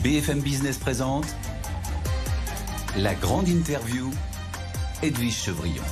BFM Business présente la grande interview, Edwige Chevrillon.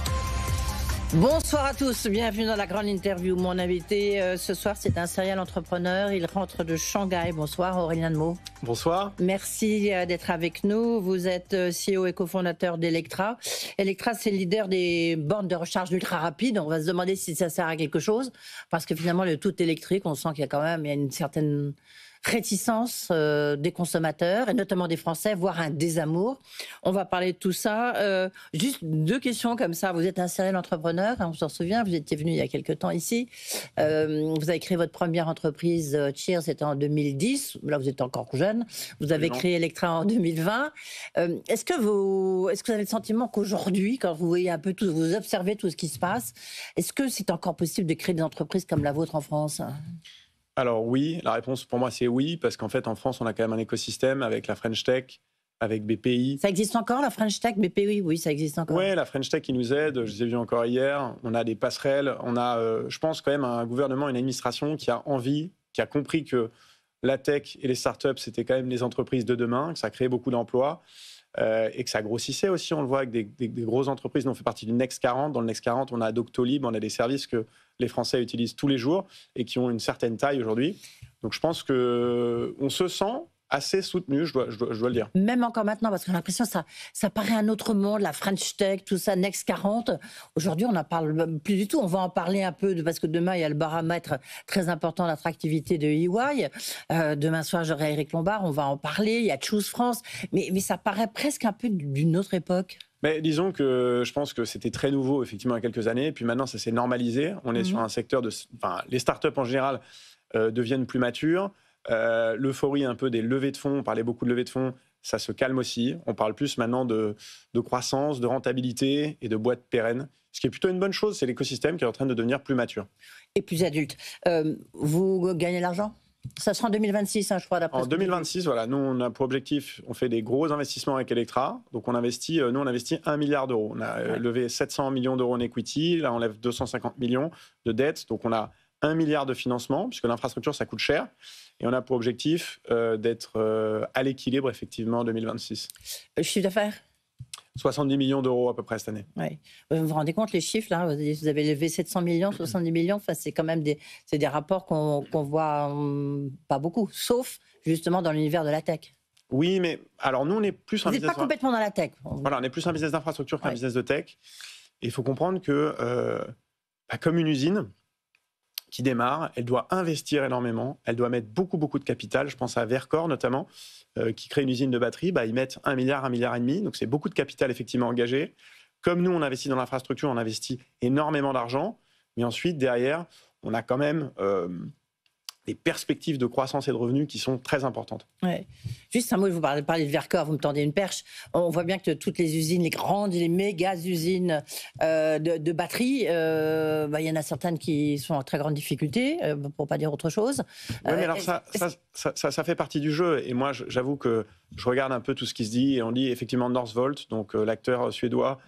Bonsoir à tous, bienvenue dans la grande interview. Mon invité ce soir, c'est un serial entrepreneur. Il rentre de Shanghai. Bonsoir Aurélien Demeaux. Bonsoir. Merci d'être avec nous. Vous êtes CEO et cofondateur d'Electra. Electra, c'est le leader des bornes de recharge ultra rapides. On va se demander si ça sert à quelque chose. Parce que finalement, le tout électrique, on sent qu'il y a quand même une certaine réticence des consommateurs, et notamment des Français, voire un désamour. On va parler de tout ça. Juste deux questions comme ça. Vous êtes un serial entrepreneur, on s'en souvient, vous étiez venu il y a quelques temps ici. Vous avez créé votre première entreprise, Cheers, c'était en 2010. Là, vous êtes encore jeune. Vous avez créé Electra en 2020. Est-ce que vous avez le sentiment qu'aujourd'hui, quand vous voyez un peu tout, vous observez tout ce qui se passe, est-ce que c'est encore possible de créer des entreprises comme la vôtre en France ? Alors oui, la réponse pour moi c'est oui, parce qu'en fait en France on a quand même un écosystème avec la French Tech, avec BPI. Ça existe encore la French Tech, BPI? Oui, ça existe encore. Oui, la French Tech qui nous aide, je les ai vus encore hier, on a des passerelles, on a je pense quand même un gouvernement, une administration qui a envie, qui a compris que la tech et les startups c'était quand même les entreprises de demain, que ça créait beaucoup d'emplois. Et que ça grossissait aussi, on le voit avec des grosses entreprises. Nous, on fait partie du Next 40. Dans le Next 40, on a Doctolib, on a des services que les Français utilisent tous les jours et qui ont une certaine taille aujourd'hui. Donc je pense qu'on se sent assez soutenu, je dois le dire. Même encore maintenant, parce qu'on a l'impression que ça paraît un autre monde, la French Tech, tout ça, Next 40. Aujourd'hui, on n'en parle plus du tout. On va en parler un peu, parce que demain, il y a le baromètre très important d'attractivité de EY. Demain soir, j'aurai Eric Lombard, on va en parler. Il y a Choose France. Mais ça paraît presque un peu d'une autre époque. Mais disons que je pense que c'était très nouveau, effectivement, il y a quelques années. Et puis maintenant, ça s'est normalisé. On est sur un secteur les startups en général deviennent plus matures. L'euphorie un peu des levées de fonds, on parlait beaucoup de levées de fonds, ça se calme aussi. On parle plus maintenant de croissance, de rentabilité et de boîtes pérennes. Ce qui est plutôt une bonne chose, c'est l'écosystème qui est en train de devenir plus mature. Et plus adulte. Vous gagnez l'argent ? Ça sera en 2026, je crois, d'après. En 2026, voilà. Nous, on a pour objectif, on fait des gros investissements avec Electra. Donc, on investit 1 milliard d'euros. On a levé 700 millions d'euros en equity. Là, on lève 250 millions de dettes. Donc, on a 1 milliard de financement, puisque l'infrastructure, ça coûte cher. Et on a pour objectif d'être à l'équilibre, effectivement, en 2026. Le chiffre d'affaires ? 70 millions d'euros à peu près cette année. Ouais. Vous vous rendez compte les chiffres là ? Vous avez levé 700 millions, 70 millions. Enfin, c'est quand même des rapports qu'on voit pas beaucoup, sauf justement dans l'univers de la tech. Oui, mais alors nous on est plus un business. Vous n'êtes pas complètement dans la tech. Voilà, on est plus un business d'infrastructure qu'un business de tech. Et il faut comprendre que comme une usine qui démarre, elle doit investir énormément, elle doit mettre beaucoup de capital. Je pense à Verkor notamment, qui crée une usine de batterie. Ils mettent 1 milliard, 1,5 milliard. Donc c'est beaucoup de capital effectivement engagé. Comme nous, on investit dans l'infrastructure, on investit énormément d'argent. Mais ensuite, derrière, on a quand même des perspectives de croissance et de revenus qui sont très importantes. Ouais. Juste un mot, vous parlez de Verkor, vous me tendez une perche. On voit bien que toutes les usines, les grandes, les méga usines de batteries, il y en a certaines qui sont en très grande difficulté, pour ne pas dire autre chose. Oui, mais alors ça fait partie du jeu. Et moi, j'avoue que je regarde un peu tout ce qui se dit. Et on dit effectivement Northvolt, donc l'acteur suédois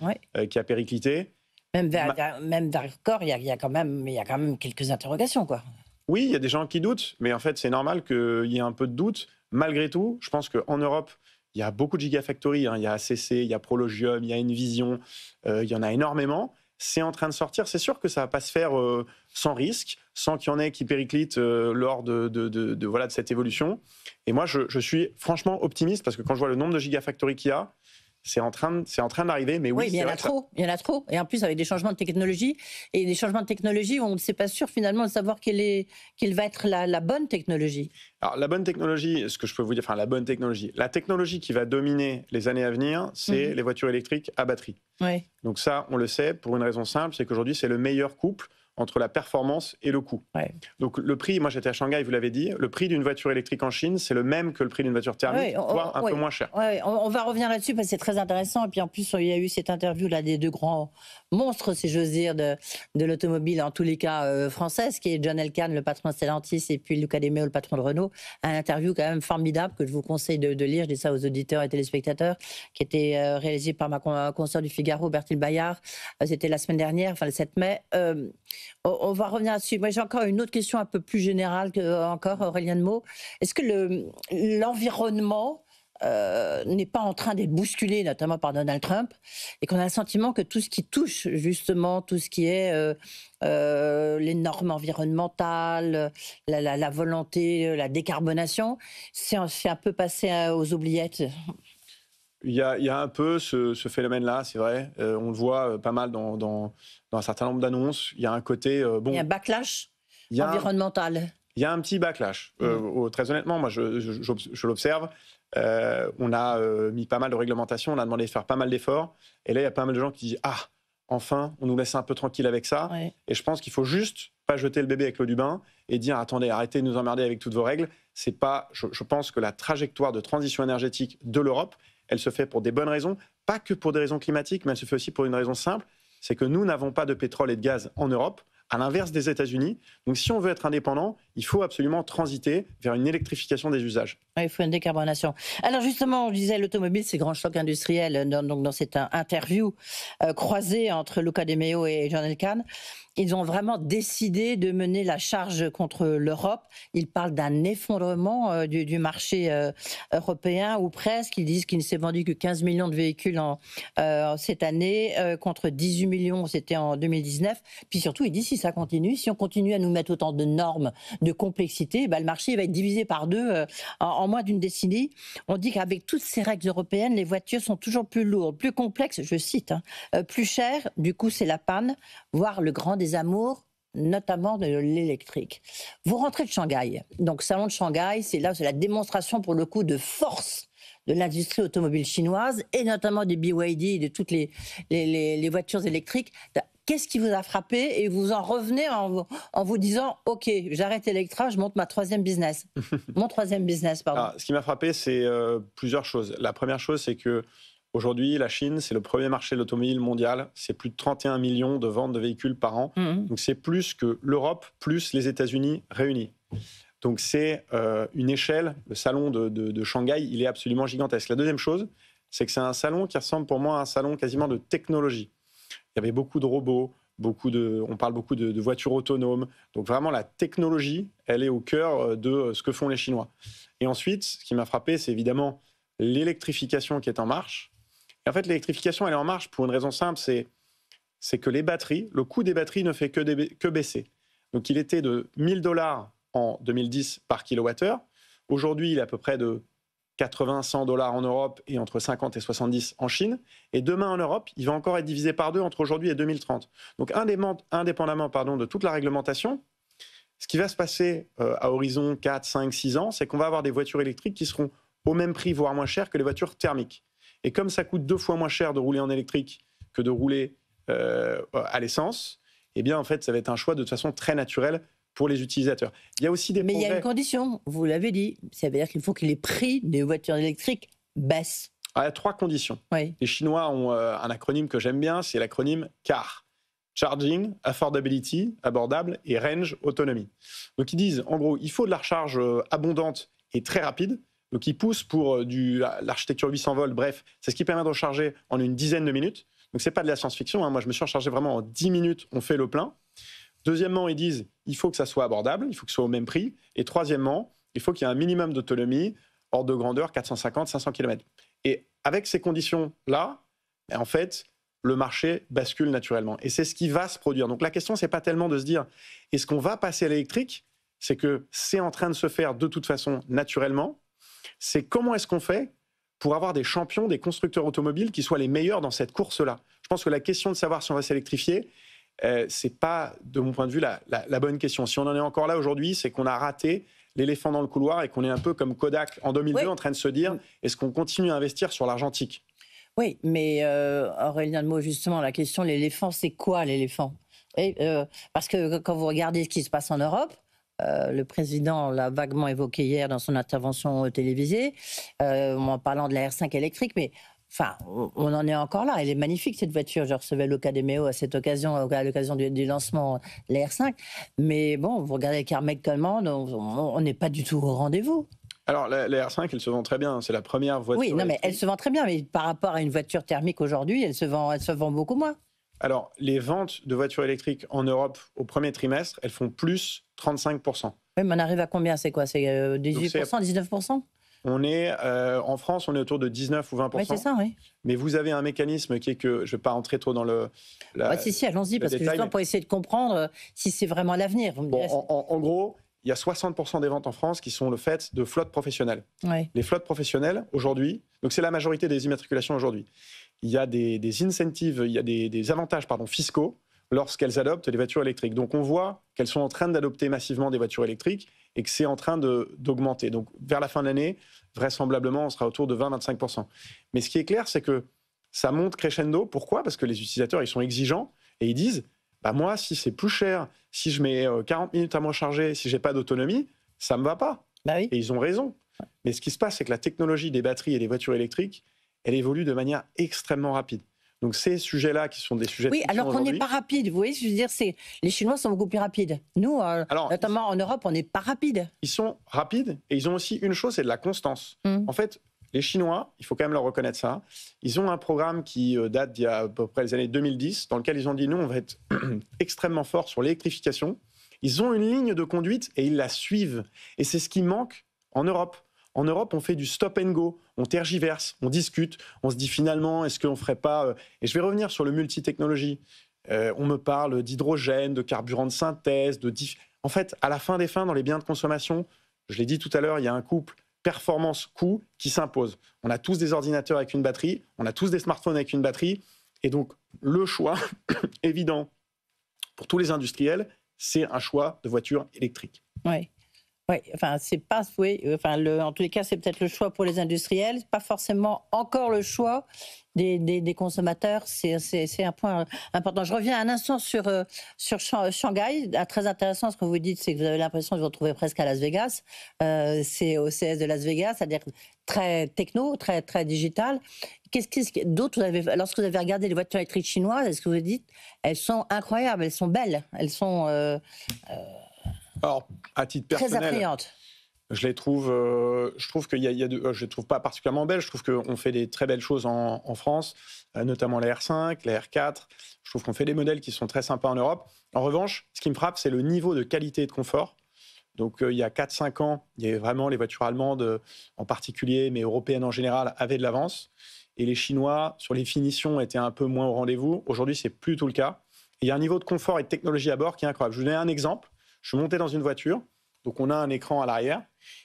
qui a périclité. Même Verkor, il y a quand même quelques interrogations, quoi. Oui, il y a des gens qui doutent, mais en fait, c'est normal qu'il y ait un peu de doute. Malgré tout, je pense qu'en Europe, il y a beaucoup de gigafactories. Il y a ACC, il y a Prologium, il y a Envision, il y en a énormément. C'est en train de sortir. C'est sûr que ça ne va pas se faire sans risque, sans qu'il y en ait qui périclitent lors de cette évolution. Et moi, je suis franchement optimiste parce que quand je vois le nombre de gigafactories qu'il y a, c'est en train d'arriver, mais oui, il y en a trop. Il y en a trop. Et en plus, avec des changements de technologie, et des changements de technologie où on ne sait pas sûr finalement de savoir quelle va être la bonne technologie. Alors, la bonne technologie, ce que je peux vous dire, la technologie qui va dominer les années à venir, c'est les voitures électriques à batterie. Ouais. Donc ça, on le sait pour une raison simple, c'est qu'aujourd'hui, c'est le meilleur couple entre la performance et le coût. Ouais. Donc le prix, moi j'étais à Shanghai, vous l'avez dit, le prix d'une voiture électrique en Chine, c'est le même que le prix d'une voiture thermique, voire un peu moins cher. On va revenir là-dessus parce que c'est très intéressant. Et puis en plus, il y a eu cette interview là des deux grands monstres, si j'ose dire, de l'automobile, en tous les cas française, qui est John Elkann, le patron de Stellantis, et puis Luca De Meo, le patron de Renault. Un interview quand même formidable que je vous conseille de lire. Je dis ça aux auditeurs et téléspectateurs, qui était réalisé par ma consoeur du Figaro, Bertil Bayard. C'était la semaine dernière, enfin le 7 mai. On va revenir là-dessus. Moi, j'ai encore une autre question un peu plus générale encore, Aurélien de Meaux. Est-ce que l'environnement n'est pas en train d'être bousculé, notamment par Donald Trump, et qu'on a le sentiment que tout ce qui touche justement, tout ce qui est les normes environnementales, la volonté, la décarbonation, c'est un peu passé aux oubliettes? Il y a un peu ce phénomène-là, c'est vrai. On le voit pas mal dans un certain nombre d'annonces. Il y a un côté... Il y a un backlash environnemental. Il y a un petit backlash. Très honnêtement, moi, je l'observe. On a mis pas mal de réglementations, on a demandé de faire pas mal d'efforts. Et là, il y a pas mal de gens qui disent « Ah, enfin, on nous laisse un peu tranquille avec ça. Ouais. » Et je pense qu'il faut juste pas jeter le bébé avec l'eau du bain et dire « Attendez, arrêtez de nous emmerder avec toutes vos règles. » C'est pas, je pense que la trajectoire de transition énergétique de l'Europe, elle se fait pour des bonnes raisons, pas que pour des raisons climatiques, mais elle se fait aussi pour une raison simple, c'est que nous n'avons pas de pétrole et de gaz en Europe, à l'inverse des États-Unis. Donc si on veut être indépendant, il faut absolument transiter vers une électrification des usages. Oui, il faut une décarbonation. Alors justement, on disait l'automobile, c'est grand choc industriel. Donc dans cette interview croisée entre Luca De Meo et John Elkann, ils ont vraiment décidé de mener la charge contre l'Europe. Ils parlent d'un effondrement du marché européen, ou presque. Ils disent qu'il ne s'est vendu que 15 millions de véhicules cette année, contre 18 millions, c'était en 2019. Puis surtout, ils disent si ça continue, si on continue à nous mettre autant de normes, de complexité, le marché va être divisé par deux en moins d'une décennie. On dit qu'avec toutes ces règles européennes, les voitures sont toujours plus lourdes, plus complexes, je cite, plus chères. Du coup, c'est la panne, voire le grand désamour, notamment de l'électrique. Vous rentrez de Shanghai. Donc, salon de Shanghai, c'est la démonstration pour le coup de force de l'industrie automobile chinoise et notamment des BYD, de toutes les voitures électriques. Qu'est-ce qui vous a frappé et vous en revenez en vous disant « Ok, j'arrête Electra, je monte ma troisième business. » Mon troisième business, pardon. Alors, ce qui m'a frappé, c'est plusieurs choses. La première chose, c'est que aujourd'hui, la Chine, c'est le premier marché de l'automobile mondial. C'est plus de 31 millions de ventes de véhicules par an. Donc, c'est plus que l'Europe, plus les États-Unis réunis. Donc, c'est une échelle. Le salon de Shanghai, il est absolument gigantesque. La deuxième chose, c'est que c'est un salon qui ressemble pour moi à un salon quasiment de technologie. Il y avait beaucoup de robots, on parle beaucoup de voitures autonomes. Donc, vraiment, la technologie, elle est au cœur de ce que font les Chinois. Et ensuite, ce qui m'a frappé, c'est évidemment l'électrification qui est en marche. Et en fait, l'électrification, elle est en marche pour une raison simple, c'est que les batteries, le coût des batteries ne fait que baisser. Donc, il était de $1 000 en 2010 par kilowattheure. Aujourd'hui, il est à peu près de 80-100 $ en Europe et entre 50 et 70 en Chine. Et demain, en Europe, il va encore être divisé par deux entre aujourd'hui et 2030. Donc, indépendamment de toute la réglementation, ce qui va se passer à horizon 4, 5, 6 ans, c'est qu'on va avoir des voitures électriques qui seront au même prix, voire moins chères que les voitures thermiques. Et comme ça coûte 2 fois moins cher de rouler en électrique que de rouler à l'essence, eh bien, en fait, ça va être un choix de toute façon très naturel pour les utilisateurs. Il y a aussi des progrès. Mais il y a une condition, vous l'avez dit, ça veut dire qu'il faut que les prix des voitures électriques baissent. Il y a 3 conditions. Oui. Les Chinois ont un acronyme que j'aime bien, c'est l'acronyme CAR. Charging, Affordability, abordable, et Range, autonomie. Donc ils disent, en gros, il faut de la recharge abondante et très rapide. Donc ils poussent pour l'architecture 800 volts, bref, c'est ce qui permet de recharger en une dizaine de minutes. Donc c'est pas de la science-fiction, hein. Moi je me suis rechargé vraiment en 10 minutes, on fait le plein. Deuxièmement, ils disent, il faut que ça soit abordable, il faut que ce soit au même prix. Et troisièmement, il faut qu'il y ait un minimum d'autonomie, ordre de grandeur 450-500 km. Et avec ces conditions-là, en fait, le marché bascule naturellement. Et c'est ce qui va se produire. Donc la question, c'est pas tellement de se dire, est-ce qu'on va passer à l'électrique ? C'est que c'est en train de se faire de toute façon naturellement. C'est comment est-ce qu'on fait pour avoir des champions, des constructeurs automobiles qui soient les meilleurs dans cette course-là. Je pense que la question de savoir si on va s'électrifier, c'est pas, de mon point de vue, la bonne question. Si on en est encore là aujourd'hui, c'est qu'on a raté l'éléphant dans le couloir et qu'on est un peu comme Kodak en 2002 en train de se dire, est-ce qu'on continue à investir sur l'argentique ? Oui, mais Aurélien de Meaux, justement, la question, l'éléphant, c'est quoi l'éléphant ? Parce que quand vous regardez ce qui se passe en Europe, le président l'a vaguement évoqué hier dans son intervention télévisée, en parlant de la R5 électrique, mais enfin, on en est encore là. Elle est magnifique, cette voiture. Je recevais Luca De Meo à cette occasion, à l'occasion du lancement de la R5. Mais bon, vous regardez Carmack Coleman, on n'est pas du tout au rendez-vous. Alors, la R5, elle se vend très bien. C'est la première voiture. Oui, non, mais elle se vend très bien. Mais par rapport à une voiture thermique aujourd'hui, elle se vend beaucoup moins. Alors, les ventes de voitures électriques en Europe au premier trimestre, elles font plus 35%. Oui, mais on arrive à combien? C'est quoi? C'est 18%, 19%? On est, en France, on est autour de 19 ou 20%. Oui, c'est ça, oui. Mais vous avez un mécanisme qui est que, je ne vais pas rentrer trop dans le... Si, allons-y, parce que justement, pour essayer de comprendre si c'est vraiment l'avenir. En gros, il y a 60% des ventes en France qui sont le fait de flottes professionnelles. Ouais. Les flottes professionnelles, aujourd'hui, donc c'est la majorité des immatriculations aujourd'hui, il y a des incentives, il y a des avantages fiscaux lorsqu'elles adoptent des voitures électriques. Donc on voit qu'elles sont en train d'adopter massivement des voitures électriques et que c'est en train d'augmenter. Donc vers la fin de l'année, vraisemblablement, on sera autour de 20-25%. Mais ce qui est clair, c'est que ça monte crescendo. Pourquoi? Parce que les utilisateurs, ils sont exigeants et ils disent, moi, si c'est plus cher, si je mets 40 minutes à me recharger, si j'ai pas d'autonomie, ça me va pas. Bah oui. Et ils ont raison. Mais ce qui se passe, c'est que la technologie des batteries et des voitures électriques, elle évolue de manière extrêmement rapide. Donc ces sujets-là, qui sont des sujets de alors qu'on n'est pas rapide, vous voyez, je veux dire, les Chinois sont beaucoup plus rapides. Nous, notamment en Europe, on n'est pas rapide. Ils sont rapides et ils ont aussi une chose, c'est de la constance. En fait, les Chinois, il faut quand même leur reconnaître ça, ils ont un programme qui date d'il y a à peu près les années 2010, dans lequel ils ont dit, nous, on va être extrêmement forts sur l'électrification. Ils ont une ligne de conduite et ils la suivent. Et c'est ce qui manque en Europe. En Europe, on fait du stop and go, on tergiverse, on discute, on se dit finalement, est-ce qu'on ne ferait pas... Et je vais revenir sur le multitechnologie. On me parle d'hydrogène, de carburant de synthèse, En fait, à la fin des fins, dans les biens de consommation, je l'ai dit tout à l'heure, il y a un couple performance-coût qui s'impose. On a tous des ordinateurs avec une batterie, on a tous des smartphones avec une batterie, et donc le choix évident pour tous les industriels, c'est un choix de voiture électrique. Oui. Oui, c'est pas, en tous les cas, c'est peut-être le choix pour les industriels, pas forcément encore le choix des consommateurs. C'est un point important. Je reviens un instant sur Shanghai. Très intéressant ce que vous dites, c'est que vous avez l'impression de vous retrouver presque à Las Vegas. C'est au CS de Las Vegas, c'est-à-dire très techno, très, très digital. Qu'est-ce d'autre lorsque vous avez regardé les voitures électriques chinoises, est-ce que vous dites, elles sont incroyables, elles sont belles, elles sont... Alors, à titre personnel, très attrayantes. Je les trouve, je trouve qu'il je les trouve pas particulièrement belles. Je trouve qu'on fait des très belles choses en France, notamment la R5, la R4. Je trouve qu'on fait des modèles qui sont très sympas en Europe. En revanche, ce qui me frappe, c'est le niveau de qualité et de confort. Donc, il y a 4-5 ans, il y avait vraiment les voitures allemandes en particulier, mais européennes en général, avaient de l'avance. Et les Chinois, sur les finitions, étaient un peu moins au rendez-vous. Aujourd'hui, c'est plus tout le cas. Et il y a un niveau de confort et de technologie à bord qui est incroyable. Je vous donne un exemple. Je suis monté dans une voiture, donc on a un écran à l'arrière,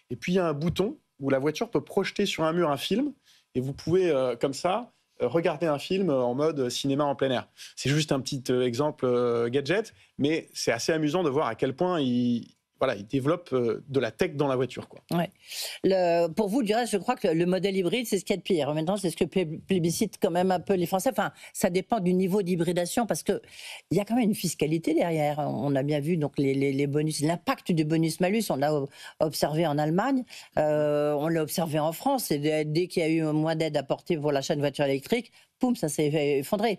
et puis il y a un bouton où la voiture peut projeter sur un mur un film, et vous pouvez, comme ça, regarder un film en mode cinéma en plein air. C'est juste un petit exemple gadget, mais c'est assez amusant de voir à quel point il développe de la tech dans la voiture, quoi. Ouais. Pour vous, du reste, je crois que le modèle hybride, c'est ce qu'il y a de pire. Maintenant, c'est ce que plébiscitent quand même un peu les Français. Enfin, ça dépend du niveau d'hybridation, parce qu'il y a quand même une fiscalité derrière. On a bien vu donc, les bonus, l'impact du bonus-malus, on l'a observé en Allemagne, on l'a observé en France. Et dès qu'il y a eu moins d'aide apportée pour l'achat de voitures électriques, poum, ça s'est effondré.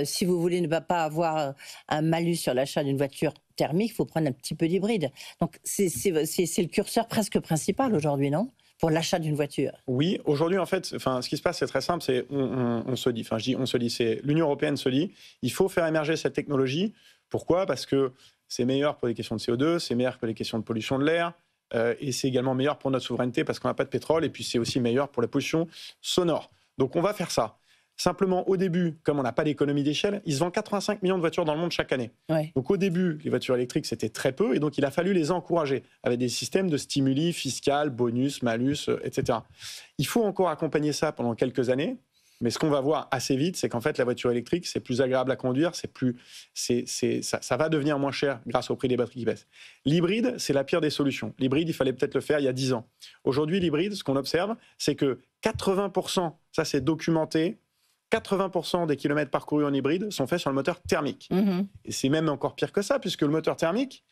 Si vous voulez ne pas avoir un malus sur l'achat d'une voiture thermique, il faut prendre un petit peu d'hybride. Donc, c'est le curseur presque principal aujourd'hui, non? Pour l'achat d'une voiture. Oui, aujourd'hui, en fait, ce qui se passe, c'est très simple, c'est on se dit, c'est l'Union européenne se dit, il faut faire émerger cette technologie. Pourquoi? Parce que c'est meilleur pour les questions de CO2, c'est meilleur pour les questions de pollution de l'air, et c'est également meilleur pour notre souveraineté parce qu'on n'a pas de pétrole, et puis c'est aussi meilleur pour la pollution sonore. Donc, on va faire ça. Simplement, au début, comme on n'a pas d'économie d'échelle, ils se vendent 85 millions de voitures dans le monde chaque année. Ouais. Donc au début, les voitures électriques, c'était très peu, et donc il a fallu les encourager avec des systèmes de stimuli fiscal, bonus, malus, etc. Il faut encore accompagner ça pendant quelques années, mais ce qu'on va voir assez vite, c'est qu'en fait, la voiture électrique, c'est plus agréable à conduire, ça va devenir moins cher grâce au prix des batteries qui baissent. L'hybride, c'est la pire des solutions. L'hybride, il fallait peut-être le faire il y a 10 ans. Aujourd'hui, l'hybride, ce qu'on observe, c'est que 80%, ça c'est documenté, 80% des kilomètres parcourus en hybride sont faits sur le moteur thermique. Mmh. Et c'est même encore pire que ça, puisque le moteur thermique,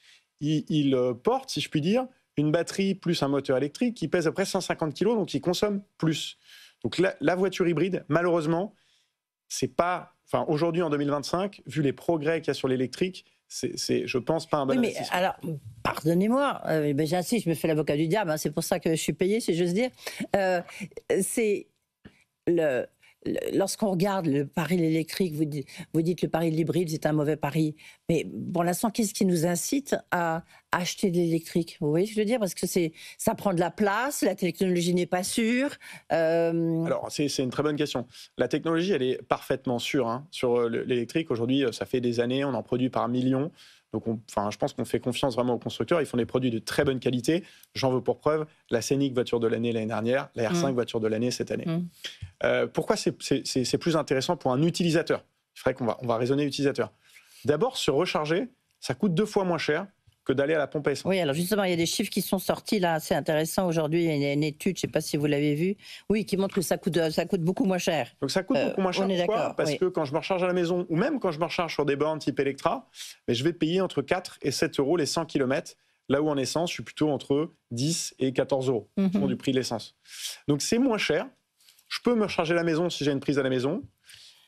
il porte, si je puis dire, une batterie plus un moteur électrique qui pèse à peu près 150 kg, donc il consomme plus. Donc la voiture hybride, malheureusement, c'est pas... aujourd'hui, en 2025, vu les progrès qu'il y a sur l'électrique, c'est, je pense, pas un bon investissement. Mais alors, pardonnez-moi, j'insiste, je me fais l'avocat du diable, hein, c'est pour ça que je suis payé, si j'ose dire. C'est lorsqu'on regarde le pari de l'électrique, vous dites que le pari de l'hybride, c'est un mauvais pari. Mais pour l'instant, qu'est-ce qui nous incite à acheter de l'électrique? Vous voyez ce que je veux dire? Parce que ça prend de la place, la technologie n'est pas sûre. Alors, c'est une très bonne question. La technologie, elle est parfaitement sûre, hein, sur l'électrique. Aujourd'hui, ça fait des années, on en produit par millions. Donc, je pense qu'on fait confiance vraiment aux constructeurs. Ils font des produits de très bonne qualité. J'en veux pour preuve la Scénic voiture de l'année l'année dernière, la R5 voiture de l'année cette année. Pourquoi c'est plus intéressant pour un utilisateur? Il faudrait on va raisonner utilisateur. D'abord, se recharger, ça coûte 2 fois moins cher que d'aller à la pompe à essence. Oui, alors justement, il y a des chiffres qui sont sortis là, c'est intéressant aujourd'hui. Il y a une étude, je ne sais pas si vous l'avez vue, oui, qui montre que ça coûte beaucoup moins cher. Donc ça coûte beaucoup moins cher. Pourquoi? Parce que quand je me recharge à la maison, ou même quand je me recharge sur des bornes type Electra, je vais payer entre 4 et 7 euros les 100 km, là où en essence, je suis plutôt entre 10 et 14 euros du prix de l'essence. Donc c'est moins cher. Je peux me recharger à la maison si j'ai une prise à la maison.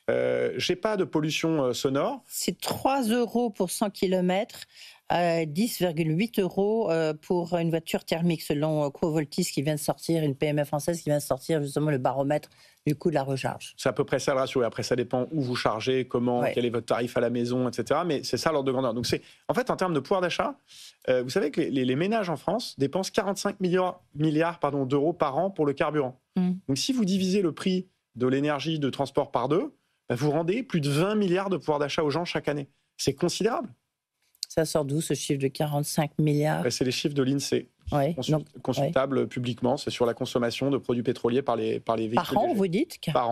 Je n'ai pas de pollution sonore. C'est 3 euros pour 100 km. 10,8 euros pour une voiture thermique, selon Quovoltis qui vient de sortir, une PME française qui vient de sortir justement le baromètre du coût de la recharge. C'est à peu près ça le ratio. Et après, ça dépend où vous chargez, comment, quel est votre tarif à la maison, etc. Mais c'est ça l'ordre de grandeur. Donc, en fait, en termes de pouvoir d'achat, vous savez que les ménages en France dépensent 45 milliards d'euros par an pour le carburant. Donc, si vous divisez le prix de l'énergie de transport par 2, vous rendez plus de 20 milliards de pouvoir d'achat aux gens chaque année. C'est considérable. Ça sort d'où ce chiffre de 45 milliards? C'est les chiffres de l'INSEE, consultables publiquement. C'est sur la consommation de produits pétroliers par les véhicules. Par an, vous dites? Par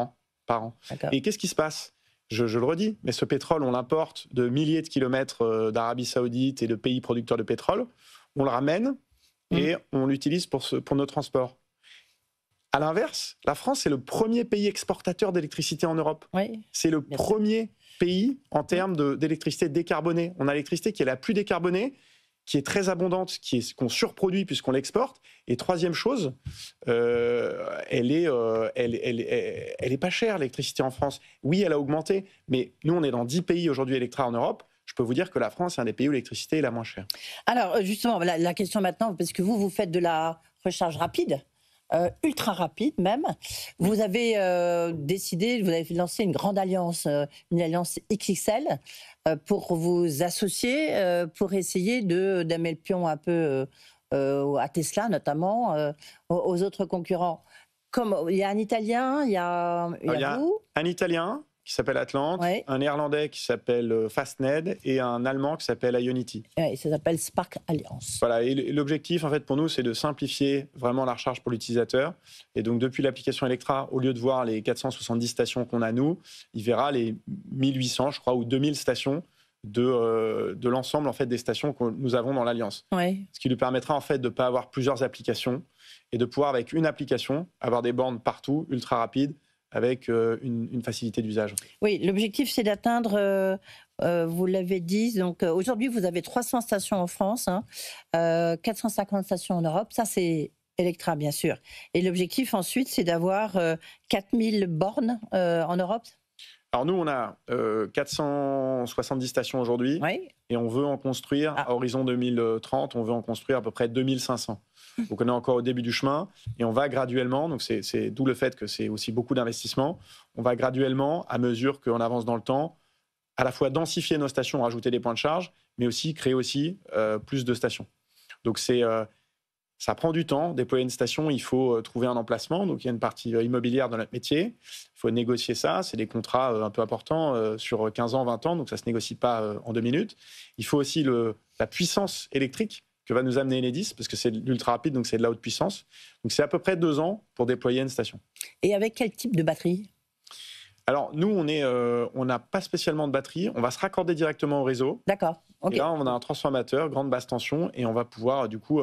an. Et qu'est-ce qui se passe? Je le redis, mais ce pétrole, on l'importe de milliers de kilomètres d'Arabie Saoudite et de pays producteurs de pétrole. On le ramène et on l'utilise pour nos transports. À l'inverse, la France est le premier pays exportateur d'électricité en Europe. C'est le premier pays en termes d'électricité décarbonée. On a l'électricité qui est la plus décarbonée, qui est très abondante, qu'on surproduit puisqu'on l'exporte. Et troisième chose, elle est pas chère, l'électricité en France. Oui, elle a augmenté, mais nous, on est dans 10 pays aujourd'hui Electra en Europe. Je peux vous dire que la France est un des pays où l'électricité est la moins chère. Alors, justement, la question maintenant, parce que vous faites de la recharge rapide, ultra rapide même. Vous avez décidé, vous avez lancé une grande alliance, une alliance XXL, pour vous associer, pour essayer d'amener le pion un peu à Tesla notamment, aux autres concurrents. Il y a un Italien, il y a vous. Un Italien qui s'appelle Atlante, un Néerlandais qui s'appelle Fastned et un Allemand qui s'appelle Ionity. Et ça s'appelle Spark Alliance. Voilà, et l'objectif en fait pour nous, c'est de simplifier vraiment la recharge pour l'utilisateur. Et donc depuis l'application Electra, au lieu de voir les 470 stations qu'on a nous, il verra les 1800, je crois, ou 2000 stations de l'ensemble en fait des stations que nous avons dans l'Alliance. Ce qui lui permettra en fait de ne pas avoir plusieurs applications et de pouvoir avec une application avoir des bornes partout, ultra rapides, avec une facilité d'usage. Oui, l'objectif, c'est d'atteindre, vous l'avez dit, donc aujourd'hui, vous avez 300 stations en France, 450 stations en Europe. Ça, c'est Electra, bien sûr. Et l'objectif, ensuite, c'est d'avoir 4000 bornes en Europe. Alors nous, on a 470 stations aujourd'hui et on veut en construire, à horizon 2030, on veut en construire à peu près 2500. Donc on est encore au début du chemin et on va graduellement, donc c'est d'où le fait que c'est aussi beaucoup d'investissement, on va graduellement, à mesure qu'on avance dans le temps, à la fois densifier nos stations, rajouter des points de charge, mais aussi créer aussi plus de stations. Donc ça prend du temps. Déployer une station, il faut trouver un emplacement. Donc, il y a une partie immobilière dans notre métier. Il faut négocier ça. C'est des contrats un peu importants sur 15 ans, 20 ans. Donc, ça ne se négocie pas en 2 minutes. Il faut aussi la puissance électrique que va nous amener Enedis, parce que c'est l'ultra rapide, donc c'est de la haute puissance. Donc, c'est à peu près 2 ans pour déployer une station. Et avec quel type de batterie ? Alors, nous, on n'a pas spécialement de batterie. On va se raccorder directement au réseau. D'accord. Et là, on a un transformateur, grande basse tension, et on va pouvoir, du coup...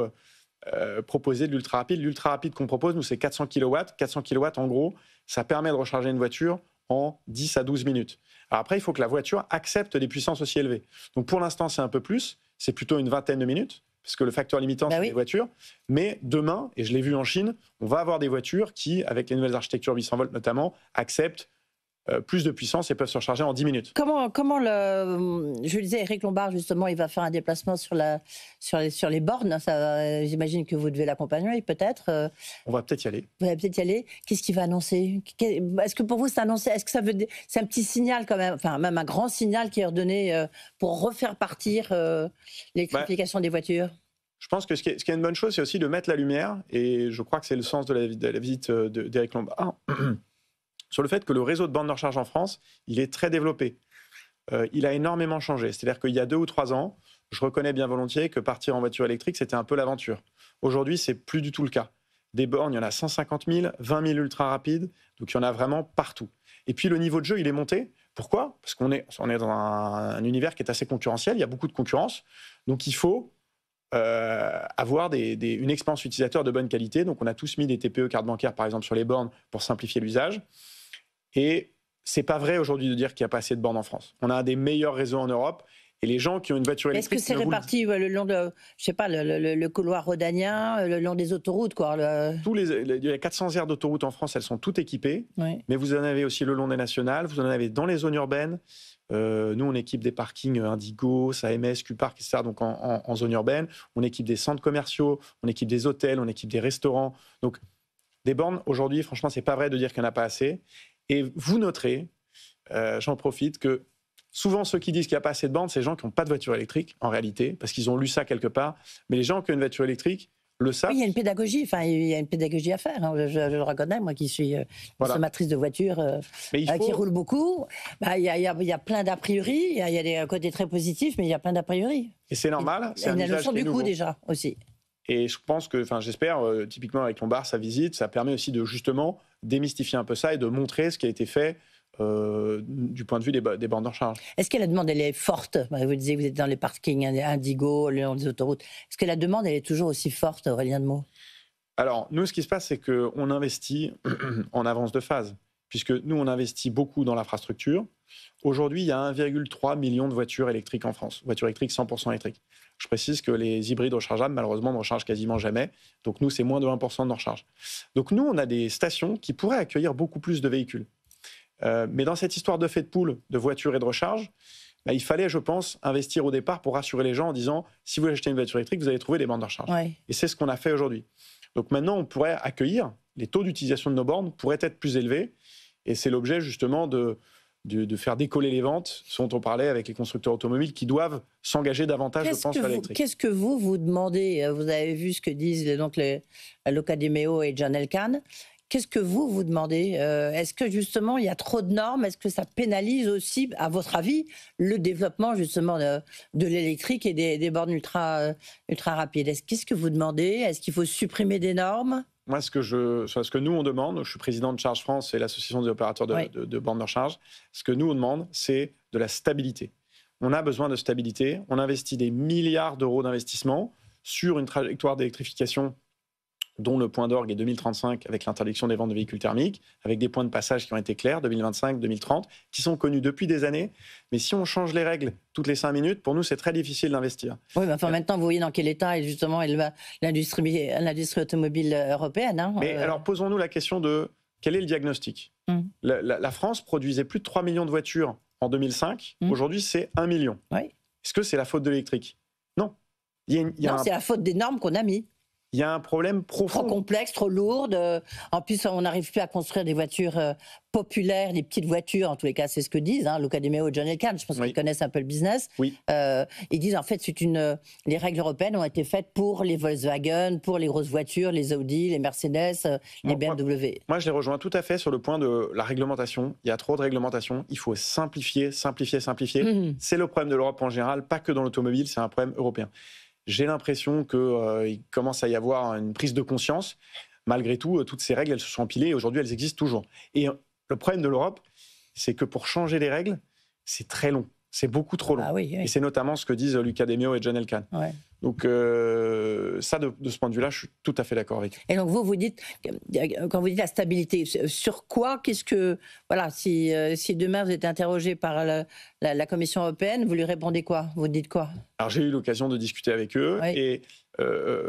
proposer de l'ultra rapide. L'ultra rapide qu'on propose, nous, c'est 400 kW. 400 kW, en gros, ça permet de recharger une voiture en 10 à 12 minutes. Alors après, il faut que la voiture accepte des puissances aussi élevées. Donc pour l'instant, c'est un peu plus. C'est plutôt une vingtaine de minutes, parce que le facteur limitant, c'est les voitures. Mais demain, et je l'ai vu en Chine, on va avoir des voitures qui, avec les nouvelles architectures 800 volts notamment, acceptent plus de puissance et peuvent se recharger en 10 minutes. Je disais, Eric Lombard, justement, il va faire un déplacement sur les bornes. J'imagine que vous devez l'accompagner, peut-être. On va peut-être y aller. Vous allez peut-être y aller. Qu'est-ce qu'il va annoncer? Est-ce que pour vous, c'est annoncé? Est-ce que c'est un petit signal quand même, enfin même un grand signal qui est redonné pour refaire partir l'électrification des voitures? Je pense que ce qui est une bonne chose, c'est aussi de mettre la lumière, et je crois que c'est le sens de la visite d'Eric Lombard, sur le fait que le réseau de bornes de recharge en France, il est très développé. Il a énormément changé. C'est-à-dire qu'il y a 2 ou 3 ans, je reconnais bien volontiers que partir en voiture électrique, c'était un peu l'aventure. Aujourd'hui, c'est plus du tout le cas. Des bornes, il y en a 150 000, 20 000 ultra rapides, donc il y en a vraiment partout. Et puis le niveau de jeu, il est monté. Pourquoi? Parce qu'on est dans un univers qui est assez concurrentiel, il y a beaucoup de concurrence, donc il faut avoir une expérience utilisateur de bonne qualité. Donc on a tous mis des TPE cartes bancaires, par exemple, sur les bornes pour simplifier l'usage. Et c'est pas vrai aujourd'hui de dire qu'il n'y a pas assez de bornes en France. On a un des meilleurs réseaux en Europe. Et les gens qui ont une voiture électrique... Est-ce que c'est réparti le long de, je sais pas, le couloir rhodanien, le long des autoroutes, quoi? Il y a 400 aires d'autoroutes en France, elles sont toutes équipées. Oui. Mais vous en avez aussi le long des nationales, vous en avez dans les zones urbaines. Nous, on équipe des parkings Indigo, AMS, Q-Park, etc. Donc en zone urbaine. On équipe des centres commerciaux, on équipe des hôtels, on équipe des restaurants. Donc des bornes, aujourd'hui, franchement, c'est pas vrai de dire qu'il n'y en a pas assez. Et vous noterez, j'en profite, que souvent ceux qui disent qu'il n'y a pas assez de bornes, c'est les gens qui n'ont pas de voiture électrique, en réalité, parce qu'ils ont lu ça quelque part. Mais les gens qui ont une voiture électrique le savent. Oui, il y a une pédagogie, à faire. Hein. Je le reconnais, moi qui suis consommatrice de voitures qui roule beaucoup. Il y a plein d'a priori, il y a des côtés très positifs, mais il y a plein d'a priori. Et c'est normal. Il y a une notion du coût déjà aussi. Et je pense que, j'espère, typiquement avec Lombard, sa visite, ça permet aussi de justement démystifier un peu ça et de montrer ce qui a été fait du point de vue des bornes de recharge. Est-ce que la demande, elle est forte? Vous disiez que vous êtes dans les parkings Indigo, le long des autoroutes. Est-ce que la demande, elle est toujours aussi forte, Aurélien de Meaux? Alors, nous, ce qui se passe, c'est qu'on investit en avance de phase, puisque nous, on investit beaucoup dans l'infrastructure. Aujourd'hui, il y a 1,3 million de voitures électriques en France, voitures électriques 100% électriques. Je précise que les hybrides rechargeables, malheureusement, ne rechargent quasiment jamais. Donc nous, c'est moins de 1% de recharge. Donc nous, on a des stations qui pourraient accueillir beaucoup plus de véhicules. Mais dans cette histoire de fait de poule, de voitures et de recharge, il fallait, je pense, investir au départ pour rassurer les gens en disant si vous achetez une voiture électrique, vous allez trouver des bornes de recharge. Ouais. Et c'est ce qu'on a fait aujourd'hui. Donc maintenant, on pourrait accueillir, les taux d'utilisation de nos bornes pourraient être plus élevés. Et c'est l'objet justement de faire décoller les ventes, ce dont on parlait avec les constructeurs automobiles qui doivent s'engager davantage, je pense, sur l'électrique. Qu'est-ce que vous demandez? Vous avez vu ce que disent donc Luca De Meo et John Elkann. Qu'est-ce que vous demandez? Est-ce que justement il y a trop de normes? Est-ce que ça pénalise aussi, à votre avis, le développement justement de l'électrique et des bornes ultra rapides? Qu'est-ce que vous demandez? Est-ce qu'il faut supprimer des normes? Moi, ce que nous, on demande, je suis président de Charge France, c'est l'association des opérateurs de bornes de recharge. Ce que nous, on demande, c'est de la stabilité. On a besoin de stabilité. On investit des milliards d'euros d'investissement sur une trajectoire d'électrification dont le point d'orgue est 2035 avec l'interdiction des ventes de véhicules thermiques, avec des points de passage qui ont été clairs, 2025, 2030, qui sont connus depuis des années. Mais si on change les règles toutes les 5 minutes, pour nous, c'est très difficile d'investir. Oui, mais maintenant, vous voyez dans quel état est justement l'industrie automobile européenne. Hein, mais alors, posons-nous la question de quel est le diagnostic? La France produisait plus de 3 millions de voitures en 2005. Aujourd'hui, c'est 1 million. Oui. Est-ce que c'est la faute de l'électrique? Non. Non, c'est la faute des normes qu'on a mis. Il y a un problème profond. Trop complexe, trop lourde. En plus, on n'arrive plus à construire des voitures populaires, des petites voitures. En tous les cas, c'est ce que disent Luca De Meo et John Elkann. Je pense qu'ils connaissent un peu le business. Oui. Ils disent en fait, les règles européennes ont été faites pour les Volkswagen, pour les grosses voitures, les Audi, les Mercedes, les BMW. Moi, je les rejoins tout à fait sur le point de la réglementation. Il y a trop de réglementation. Il faut simplifier. C'est le problème de l'Europe en général, pas que dans l'automobile, c'est un problème européen. J'ai l'impression qu'il commence à y avoir une prise de conscience. Malgré tout, toutes ces règles, elles se sont empilées et aujourd'hui, elles existent toujours. Et le problème de l'Europe, c'est que pour changer les règles, c'est très long. C'est beaucoup trop long. Ah oui. Et c'est notamment ce que disent Luca De Meo et John Elkann. Ouais. Donc, ça, de ce point de vue-là, je suis tout à fait d'accord avec eux. Et donc, vous dites, quand vous dites la stabilité, sur quoi, voilà, si demain vous êtes interrogé par la Commission européenne, vous lui répondez quoi? Vous dites quoi? Alors, j'ai eu l'occasion de discuter avec eux et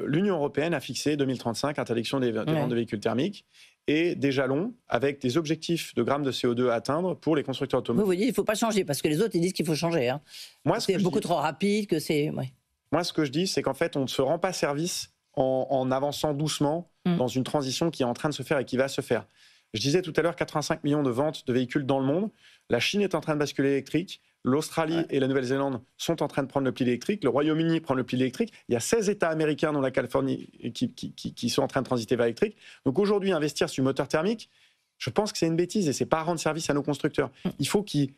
l'Union européenne a fixé 2035 interdiction des ventes de véhicules thermiques. et des jalons avec des objectifs de grammes de CO2 à atteindre pour les constructeurs automobiles. Vous dites, il ne faut pas changer, parce que les autres, ils disent qu'il faut changer. Hein. C'est beaucoup trop rapide, que c'est... Ouais. Moi, ce que je dis, c'est qu'en fait, on ne se rend pas service en avançant doucement dans une transition qui est en train de se faire et qui va se faire. Je disais tout à l'heure 85 millions de ventes de véhicules dans le monde. La Chine est en train de basculer électrique. L'Australie et la Nouvelle-Zélande sont en train de prendre le pli électrique. Le Royaume-Uni prend le pli électrique. Il y a 16 États américains, dont la Californie, qui sont en train de transiter vers l'électrique. Donc aujourd'hui, investir sur du moteur thermique, je pense que c'est une bêtise et ce n'est pas rendre service à nos constructeurs. Il faut qu'ils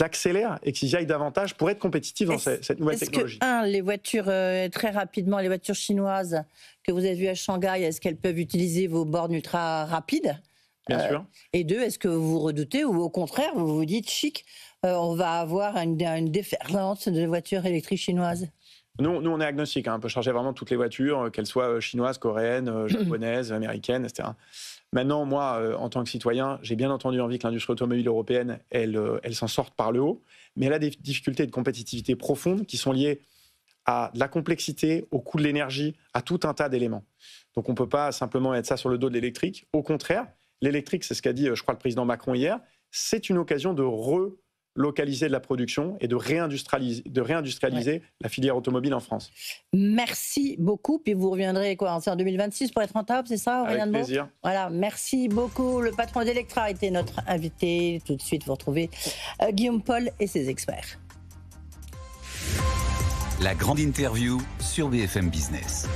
accélèrent et qu'ils y aillent davantage pour être compétitifs dans cette nouvelle technologie. Les voitures, très rapidement, les voitures chinoises que vous avez vues à Shanghai, est-ce qu'elles peuvent utiliser vos bornes ultra rapides ? Bien sûr. Et deux, est-ce que vous vous redoutez ou au contraire, vous vous dites chic, on va avoir une déferlante de voitures électriques chinoises ? Nous, on est agnostique. On peut charger vraiment toutes les voitures, qu'elles soient chinoises, coréennes, japonaises, américaines, etc. Maintenant, moi, en tant que citoyen, j'ai bien entendu envie que l'industrie automobile européenne, elle s'en sorte par le haut, mais elle a des difficultés de compétitivité profondes qui sont liées à de la complexité, au coût de l'énergie, à tout un tas d'éléments. Donc on ne peut pas simplement mettre ça sur le dos de l'électrique. Au contraire, l'électrique, c'est ce qu'a dit, je crois, le président Macron hier, c'est une occasion de relocaliser de la production et de réindustrialiser la filière automobile en France. Merci beaucoup. Puis vous reviendrez en 2026 pour être rentable, c'est ça, Aurélien Avec Debeau ? plaisir. Voilà, merci beaucoup. Le patron d'Electra a été notre invité. Tout de suite, vous retrouvez Guillaume Paul et ses experts. La grande interview sur BFM Business.